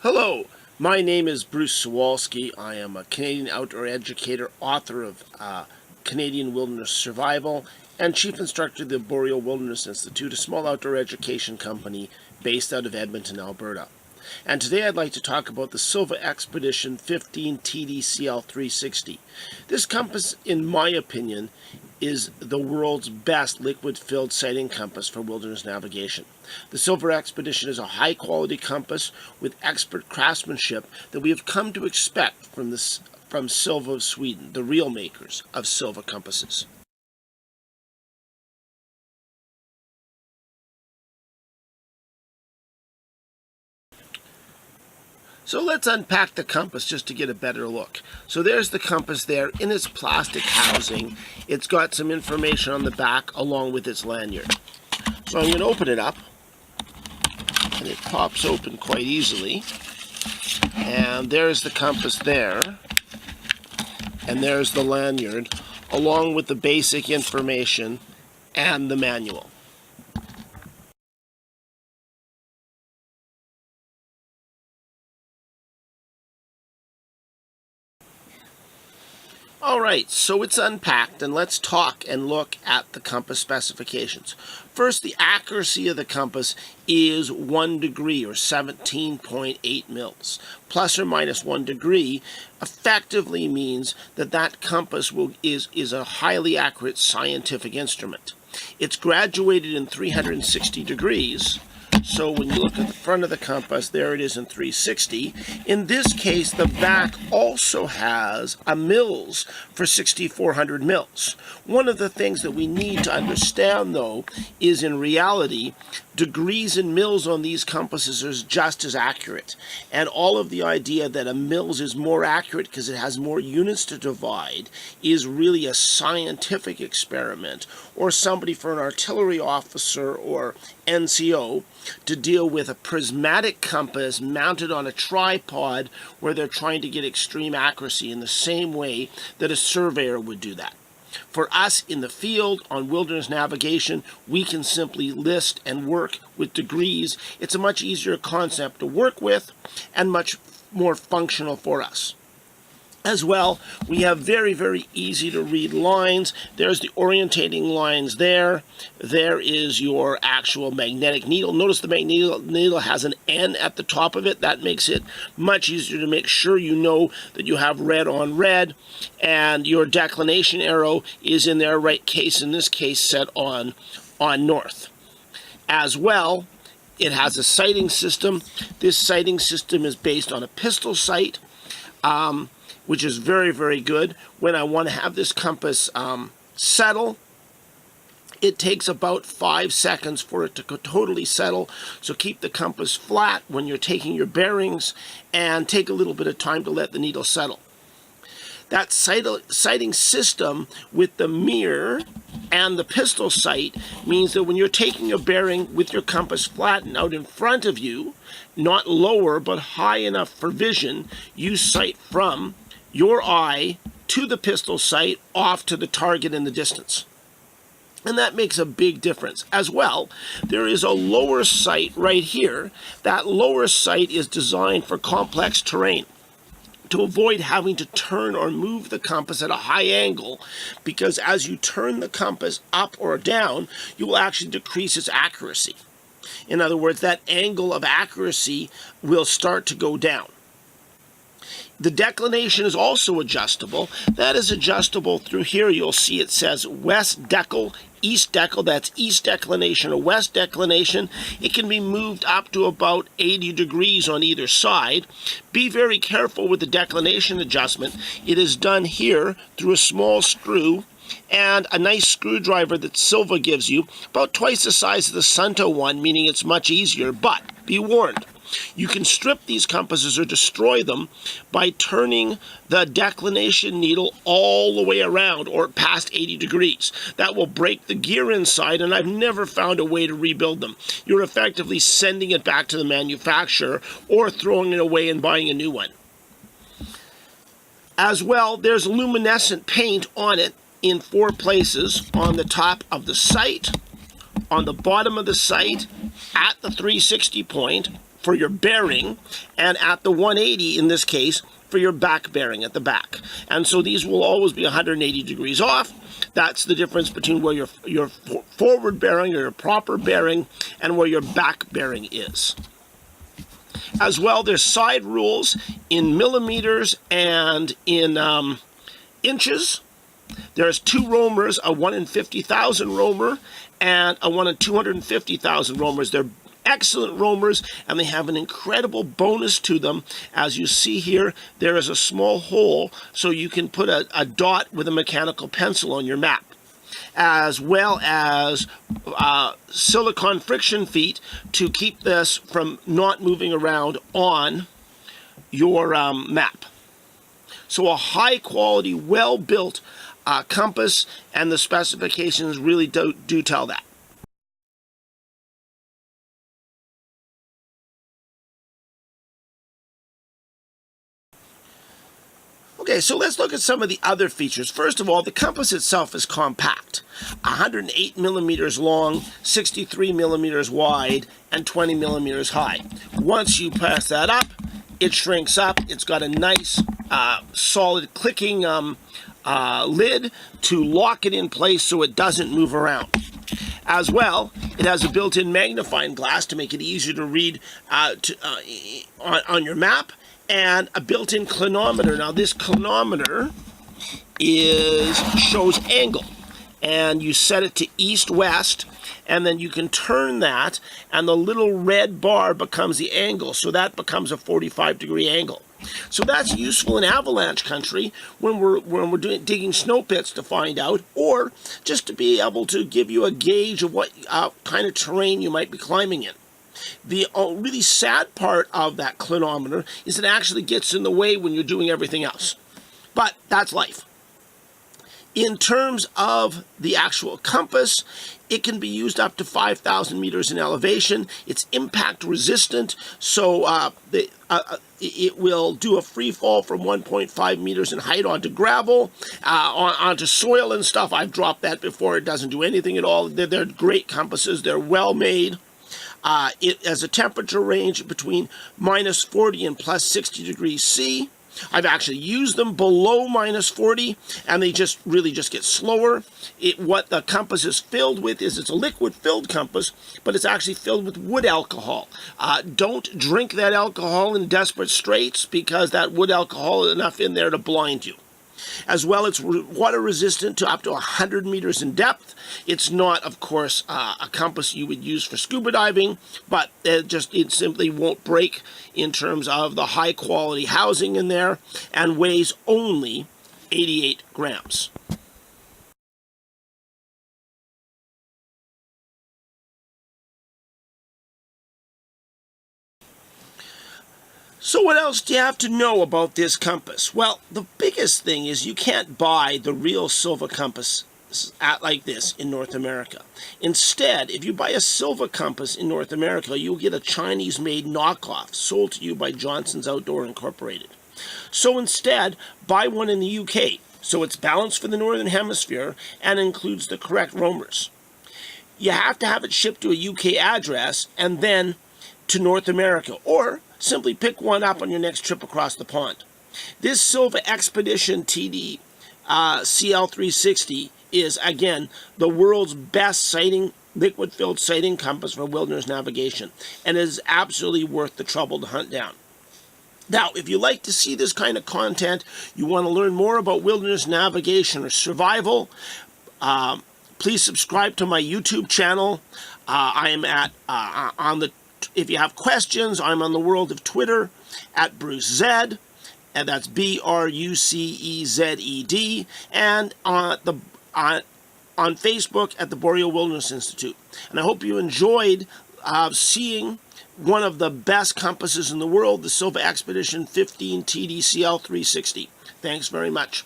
Hello, my name is Bruce Sawalski. I am a Canadian outdoor educator, author of Canadian Wilderness Survival, and chief instructor of the Boreal Wilderness Institute, a small outdoor education company based out of Edmonton, Alberta. And today I'd like to talk about the Silva Expedition 15 TDCL 360. This compass, in my opinion, is the world's best liquid-filled sighting compass for wilderness navigation. The Silva Expedition is a high-quality compass with expert craftsmanship that we have come to expect from Silva of Sweden, the real makers of Silva compasses. So let's unpack the compass just to get a better look. So there's the compass there in its plastic housing. It's got some information on the back along with its lanyard. So I'm going to open it up, and it pops open quite easily. And there's the compass there, and there's the lanyard along with the basic information and the manual. Alright, so it's unpacked, and let's talk and look at the compass specifications. First, the accuracy of the compass is 1 degree, or 17.8 mils. Plus or minus 1 degree effectively means that that compass is a highly accurate scientific instrument. It's graduated in 360 degrees. So when you look at the front of the compass, there it is in 360. In this case, the back also has a mils for 6,400 mils. One of the things that we need to understand, though, is in reality, degrees and mils on these compasses are just as accurate. And all of the idea that a mils is more accurate because it has more units to divide is really a scientific experiment, or somebody for an artillery officer or NCO to deal with a prismatic compass mounted on a tripod where they're trying to get extreme accuracy in the same way that a surveyor would do that. For us in the field on wilderness navigation, we can simply list and work with degrees. It's a much easier concept to work with and much more functional for us. As well, we have very, very easy to read lines. There's the orientating lines there. There is your actual magnetic needle. Notice the magnetic needle has an N at the top of it. That makes it much easier to make sure you know that you have red on red. And your declination arrow is in their right case, in this case set on north. As well, it has a sighting system. This sighting system is based on a pistol sight, which is very, very good. When I want to have this compass settle, it takes about 5 seconds for it to totally settle. So keep the compass flat when you're taking your bearings and take a little bit of time to let the needle settle. That sighting system with the mirror and the pistol sight means that when you're taking a bearing with your compass flattened out in front of you, not lower but high enough for vision, you sight from your eye to the pistol sight off to the target in the distance. And that makes a big difference. As well, there is a lower sight right here. That lower sight is designed for complex terrain to avoid having to turn or move the compass at a high angle, because as you turn the compass up or down, you will actually decrease its accuracy. In other words, that angle of accuracy will start to go down. The declination is also adjustable. That is adjustable through here. You'll see it says west decal, east decal. That's east declination or west declination. It can be moved up to about 80 degrees on either side. Be very careful with the declination adjustment. It is done here through a small screw and a nice screwdriver that Silva gives you, about twice the size of the Sunto one, meaning it's much easier, but be warned. You can strip these compasses or destroy them by turning the declination needle all the way around or past 80 degrees. That will break the gear inside, and I've never found a way to rebuild them. You're effectively sending it back to the manufacturer or throwing it away and buying a new one. As well, there's luminescent paint on it in 4 places: on the top of the sight, on the bottom of the sight, at the 360 point, for your bearing, and at the 180 in this case for your back bearing at the back. And so these will always be 180 degrees off. That's the difference between where your forward bearing or your proper bearing and where your back bearing is. As well, there's side rules in millimeters and in inches. There's two roamers, a 1 in 50,000 roamer and a 1 in 250,000 roamers. They're excellent roamers, and they have an incredible bonus to them. As you see here, there is a small hole, so you can put a dot with a mechanical pencil on your map, as well as silicone friction feet to keep this from not moving around on your map. So a high quality, well built compass, and the specifications really do tell that. Okay, so let's look at some of the other features. First of all, the compass itself is compact. 108 millimeters long, 63 millimeters wide, and 20 millimeters high. Once you press that up, it shrinks up. It's got a nice, solid clicking lid to lock it in place so it doesn't move around. As well, it has a built-in magnifying glass to make it easier to read on your map, and a built-in clinometer. Now this clinometer shows angle, and you set it to east-west, and then you can turn that, and the little red bar becomes the angle, so that becomes a 45-degree angle. So that's useful in avalanche country when we're digging snow pits to find out, or just to be able to give you a gauge of what kind of terrain you might be climbing in. The really sad part of that clinometer is it actually gets in the way when you're doing everything else. But that's life. In terms of the actual compass, it can be used up to 5,000 meters in elevation. It's impact resistant, so it will do a free fall from 1.5 meters in height onto gravel, onto soil and stuff. I've dropped that before. It doesn't do anything at all. They're great compasses. They're well made. It has a temperature range between minus 40 and plus 60 degrees C. I've actually used them below minus 40, and they really just get slower. What the compass is filled with is it's a liquid-filled compass, but it's actually filled with wood alcohol. Don't drink that alcohol in desperate straits, because that wood alcohol is enough in there to blind you. As well, it's water resistant to up to 100 meters in depth. It's not, of course, a compass you would use for scuba diving, but it simply won't break in terms of the high quality housing in there, and weighs only 88 grams. So what else do you have to know about this compass? Well, the biggest thing is you can't buy the real Silva compass like this in North America. Instead, if you buy a Silva compass in North America, you'll get a Chinese-made knockoff sold to you by Johnson's Outdoor Incorporated. So instead, buy one in the UK, so it's balanced for the Northern Hemisphere and includes the correct roamers. You have to have it shipped to a UK address and then to North America, or simply pick one up on your next trip across the pond. This Silva Expedition TD CL360 is, again, the world's best liquid-filled sighting compass for wilderness navigation, and is absolutely worth the trouble to hunt down. Now, if you like to see this kind of content, you want to learn more about wilderness navigation or survival, please subscribe to my YouTube channel. I am if you have questions, I'm on the world of Twitter at Bruce Zed, and that's BRUCEZED, and on Facebook at the Boreal Wilderness Institute. And I hope you enjoyed seeing one of the best compasses in the world, the Silva Expedition 15 TD CL360. Thanks very much.